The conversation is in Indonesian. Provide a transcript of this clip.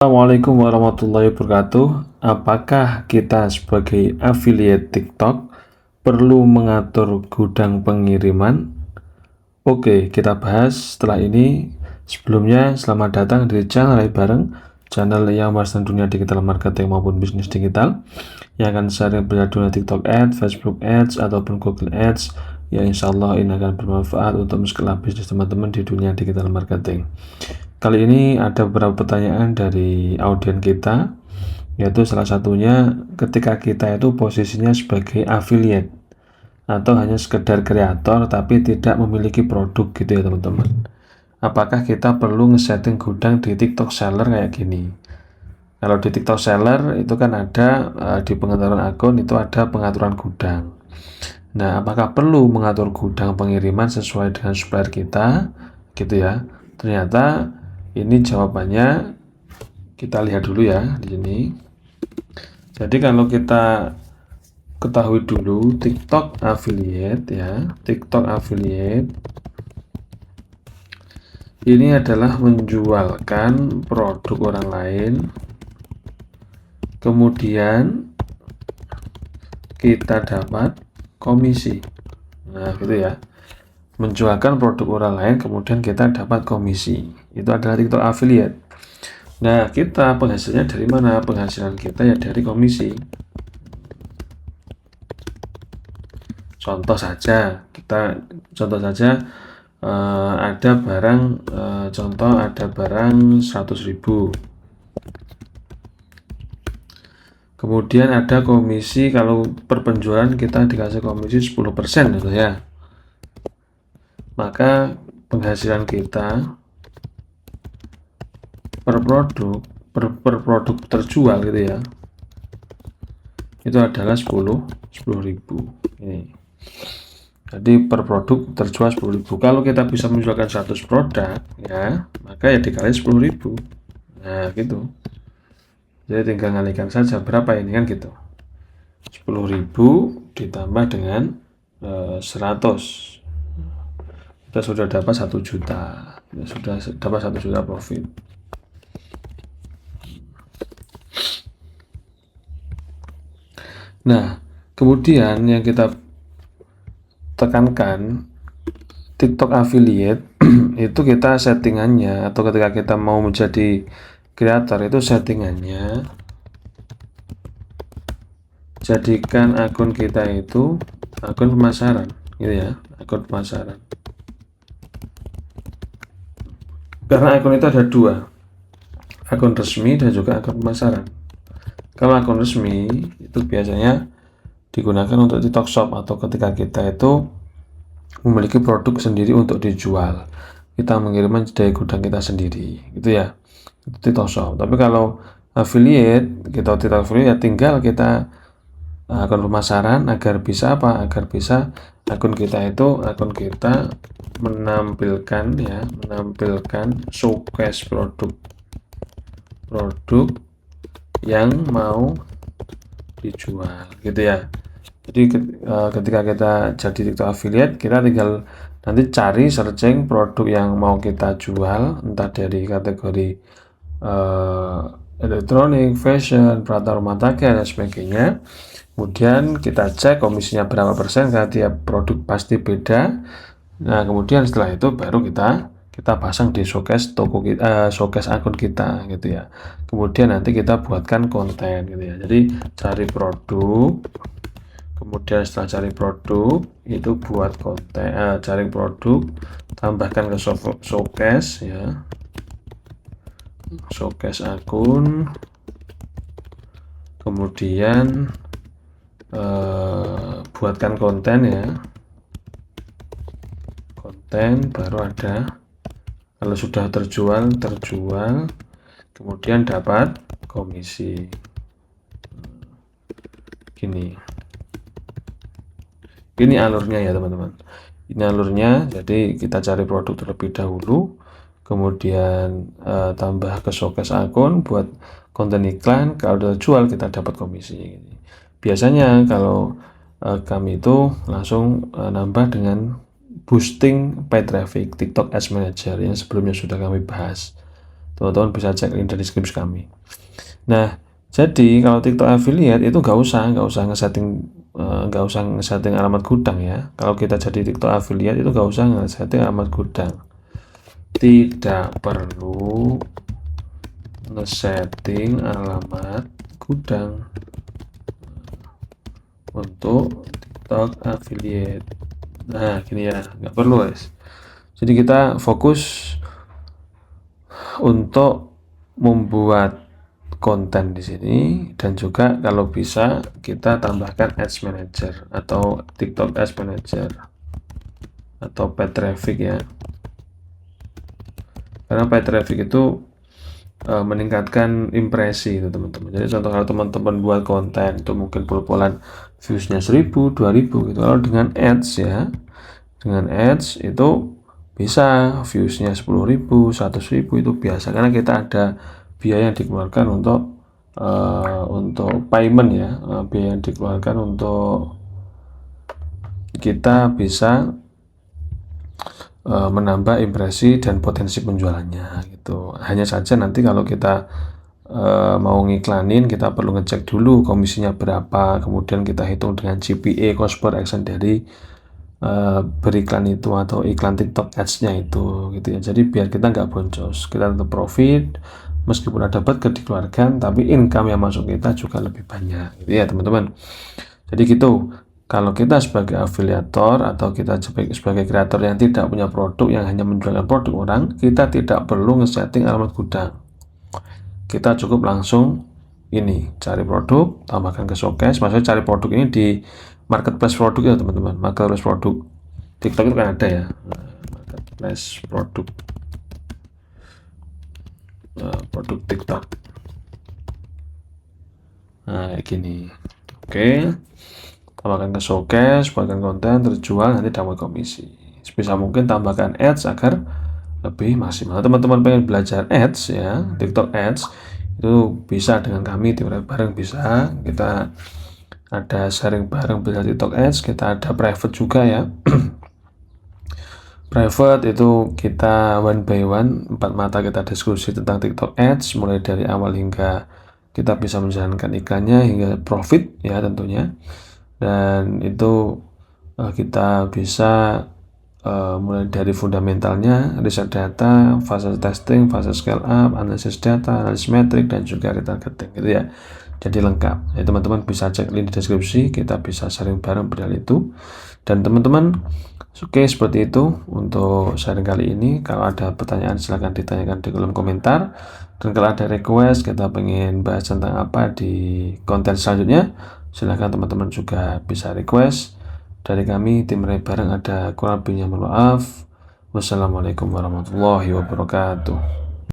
Assalamualaikum warahmatullahi wabarakatuh. Apakah kita sebagai affiliate TikTok perlu mengatur gudang pengiriman? Oke, kita bahas setelah ini. Sebelumnya, selamat datang di channel Bareng, channel yang membahas dunia digital marketing maupun bisnis digital, yang akan sharing dunia TikTok Ads, Facebook Ads, ataupun Google Ads. Ya, insya Allah ini akan bermanfaat untuk menskala bisnis teman-teman di dunia digital marketing. Kali ini ada beberapa pertanyaan dari audiens kita, yaitu salah satunya ketika kita itu posisinya sebagai affiliate atau hanya sekedar kreator tapi tidak memiliki produk gitu ya teman-teman. Apakah kita perlu nge-setting gudang di TikTok Seller kayak gini? Kalau di TikTok Seller itu kan ada di pengaturan akun itu ada pengaturan gudang. Nah, apakah perlu mengatur gudang pengiriman sesuai dengan supplier kita? Gitu ya. Ternyata ini jawabannya kita lihat dulu ya di sini. Jadi kalau kita ketahui dulu TikTok affiliate ya, TikTok affiliate ini adalah menjualkan produk orang lain, kemudian kita dapat komisi. Nah, gitu ya. Menjualkan produk orang lain kemudian kita dapat komisi. Itu adalah TikTok affiliate. Nah, kita penghasilannya dari mana? Penghasilan kita ya dari komisi. Contoh saja ada barang contoh ada barang 100.000. Kemudian ada komisi, kalau per penjualan kita dikasih komisi 10% gitu ya. Maka penghasilan kita per produk terjual gitu ya, itu adalah 10.000 ini. Jadi per produk terjual 10.000. Kalau kita bisa menjualkan 100 produk ya, maka ya dikali 10.000. Nah gitu. Jadi tinggal ngalihkan saja berapa ini kan gitu. 10.000 ditambah dengan 100. Kita sudah dapat 1 juta. Ya, sudah dapat 1 juta profit. Nah, kemudian yang kita tekankan TikTok affiliate itu kita settingannya, atau ketika kita mau menjadi kreator itu settingannya jadikan akun kita itu akun pemasaran gitu ya, akun pemasaran. Karena akun itu ada dua, akun resmi dan juga akun pemasaran. Kalau akun resmi itu biasanya digunakan untuk TikTok Shop atau ketika kita itu memiliki produk sendiri untuk dijual, kita mengirimkan dari gudang kita sendiri gitu ya, itu TikTok Shop. Tapi kalau affiliate, kita TikTok affiliate tinggal kita akun pemasaran agar bisa apa? Agar bisa akun kita menampilkan showcase produk yang mau dijual gitu ya. Jadi ketika kita jadi TikTok affiliate, kita tinggal nanti cari searching produk yang mau kita jual, entah dari kategori elektronik, fashion, peralatan rumah tangga dan sebagainya. Kemudian kita cek komisinya berapa persen, karena tiap produk pasti beda. Nah, kemudian setelah itu baru kita pasang di showcase toko kita, showcase akun kita gitu ya. Kemudian nanti kita buatkan konten gitu ya. Jadi cari produk, kemudian setelah cari produk itu buat konten, cari produk, tambahkan ke showcase ya, showcase akun, kemudian buatkan konten ya, konten baru ada. Kalau sudah terjual, kemudian dapat komisi. Gini. Ini alurnya ya teman-teman. Ini alurnya. Jadi kita cari produk terlebih dahulu, kemudian tambah ke showcase akun, buat konten iklan. Kalau udah jual kita dapat komisi. Biasanya kalau kami itu langsung nambah dengan boosting paid traffic TikTok Ads Manager yang sebelumnya sudah kami bahas. Teman-teman bisa cek link dari deskripsi kami. Nah, jadi kalau TikTok affiliate itu nggak usah ngesetting alamat gudang ya. Kalau kita jadi TikTok affiliate itu nggak usah ngesetting alamat gudang. Tidak perlu ngesetting alamat gudang untuk TikTok affiliate. Nah, gini ya, nggak perlu guys. Jadi kita fokus untuk membuat konten di sini, dan juga kalau bisa kita tambahkan Ads Manager atau TikTok Ads Manager atau paid traffic ya. Karena paid traffic itu meningkatkan impresi itu teman-teman. Jadi contoh kalau teman-teman buat konten itu mungkin pol-polan viewsnya 1000, 2000 gitu. Kalau dengan ads ya, dengan ads itu bisa viewsnya 10.000, 100.000 itu biasa, karena kita ada biaya yang dikeluarkan untuk payment ya, biaya yang dikeluarkan untuk kita bisa menambah impresi dan potensi penjualannya gitu. Hanya saja nanti kalau kita mau ngiklanin, kita perlu ngecek dulu komisinya berapa, kemudian kita hitung dengan CPA, cost per action dari beriklan itu atau iklan TikTok ads-nya itu gitu ya. Jadi biar kita nggak boncos, kita tetap profit meskipun ada budget dikeluarkan, tapi income yang masuk kita juga lebih banyak gitu ya teman-teman. Jadi gitu, kalau kita sebagai afiliator atau kita sebagai kreator yang tidak punya produk, yang hanya menjualkan produk orang, kita tidak perlu nge-setting alamat gudang. Kita cukup langsung ini, cari produk, tambahkan ke showcase. Maksudnya cari produk ini di marketplace produk ya teman-teman. Marketplace produk TikTok itu kan ada ya, marketplace produk produk TikTok. Nah kayak gini. Oke, tambahkan ke showcase, buatkan konten, terjual, nanti dapat komisi. Sebisa mungkin tambahkan ads agar lebih maksimal. Teman-teman pengen belajar ads ya, TikTok ads, itu bisa dengan kami, tim bareng bisa. Kita ada sharing bareng belajar TikTok ads, kita ada private juga ya. Private itu kita one by one, 4 mata kita diskusi tentang TikTok ads, mulai dari awal hingga kita bisa menjalankan iklannya hingga profit ya tentunya. Dan itu kita bisa mulai dari fundamentalnya, riset data, fase testing, fase scale up, analisis data, analisis metrik, dan juga retargeting gitu ya. Jadi lengkap ya, teman-teman bisa cek link di deskripsi, kita bisa sharing bareng perihal itu. Dan teman-teman, oke, seperti itu untuk sharing kali ini. Kalau ada pertanyaan silahkan ditanyakan di kolom komentar, dan kalau ada request kita pengen bahas tentang apa di konten selanjutnya, silahkan teman-teman juga bisa request. Dari kami tim Ray Bareng ada kurang lebihnya, mohon maaf. Wassalamualaikum warahmatullahi wabarakatuh.